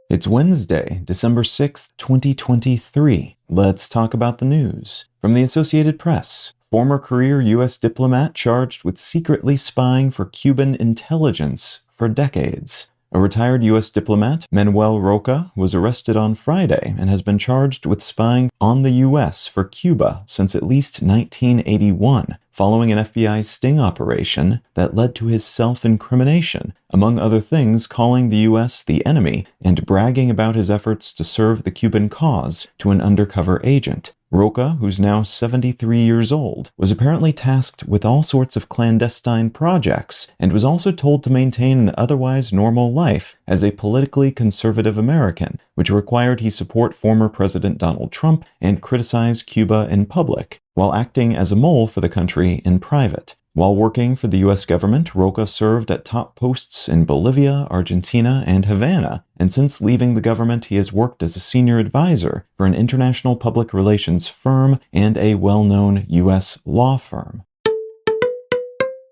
It's Wednesday, December 6th, 2023. Let's talk about the news. From the Associated Press, former career U.S. diplomat charged with secretly spying for Cuban intelligence for decades. A retired U.S. diplomat, Manuel Rocha, was arrested on Friday and has been charged with spying on the U.S. for Cuba since at least 1981, following an FBI sting operation that led to his self-incrimination, among other things calling the U.S. the enemy and bragging about his efforts to serve the Cuban cause to an undercover agent. Rocha, who's now 73 years old, was apparently tasked with all sorts of clandestine projects and was also told to maintain an otherwise normal life as a politically conservative American, which required he support former President Donald Trump and criticize Cuba in public, while acting as a mole for the country in private. While working for the U.S. government, Rocha served at top posts in Bolivia, Argentina, and Havana, and since leaving the government he has worked as a senior advisor for an international public relations firm and a well-known U.S. law firm.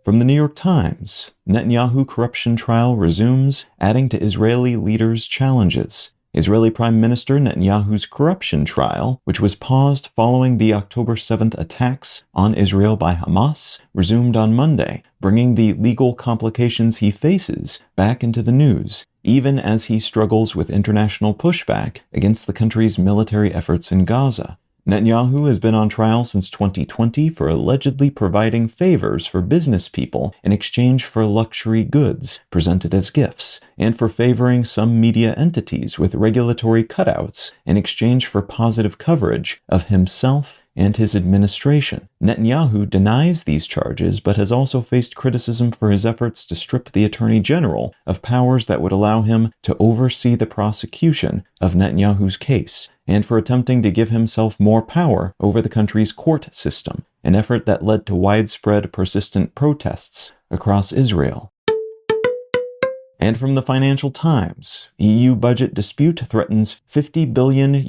From the New York Times, Netanyahu corruption trial resumes, adding to Israeli leaders' challenges. Israeli Prime Minister Netanyahu's corruption trial, which was paused following the October 7th attacks on Israel by Hamas, resumed on Monday, bringing the legal complications he faces back into the news, even as he struggles with international pushback against the country's military efforts in Gaza. Netanyahu has been on trial since 2020 for allegedly providing favors for business people in exchange for luxury goods presented as gifts, and for favoring some media entities with regulatory cutouts in exchange for positive coverage of himself and his administration. Netanyahu denies these charges, but has also faced criticism for his efforts to strip the Attorney General of powers that would allow him to oversee the prosecution of Netanyahu's case, and for attempting to give himself more power over the country's court system, an effort that led to widespread persistent protests across Israel. And from the Financial Times, EU budget dispute threatens €50 billion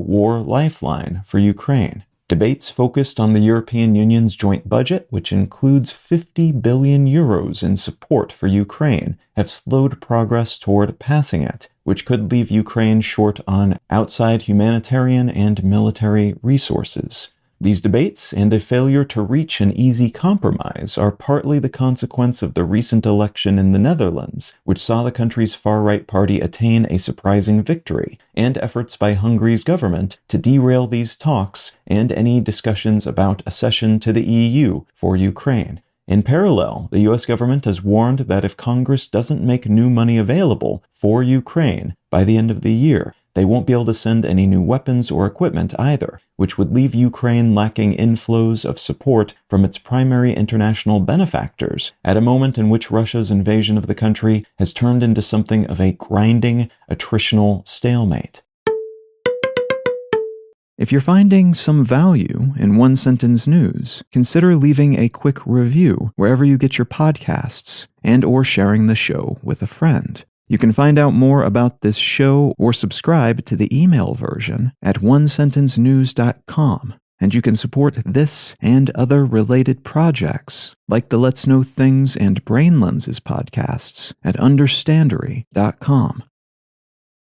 war lifeline for Ukraine. Debates focused on the European Union's joint budget, which includes €50 billion in support for Ukraine, have slowed progress toward passing it, which could leave Ukraine short on outside humanitarian and military resources. These debates and a failure to reach an easy compromise are partly the consequence of the recent election in the Netherlands, which saw the country's far-right party attain a surprising victory, and efforts by Hungary's government to derail these talks and any discussions about accession to the EU for Ukraine. In parallel, the U.S. government has warned that if Congress doesn't make new money available for Ukraine by the end of the year, they won't be able to send any new weapons or equipment either, which would leave Ukraine lacking inflows of support from its primary international benefactors at a moment in which Russia's invasion of the country has turned into something of a grinding, attritional stalemate. If you're finding some value in One Sentence News, consider leaving a quick review wherever you get your podcasts and/or sharing the show with a friend. You can find out more about this show or subscribe to the email version at onesentencenews.com, and you can support this and other related projects, like the Let's Know Things and Brain Lenses podcasts at understandery.com.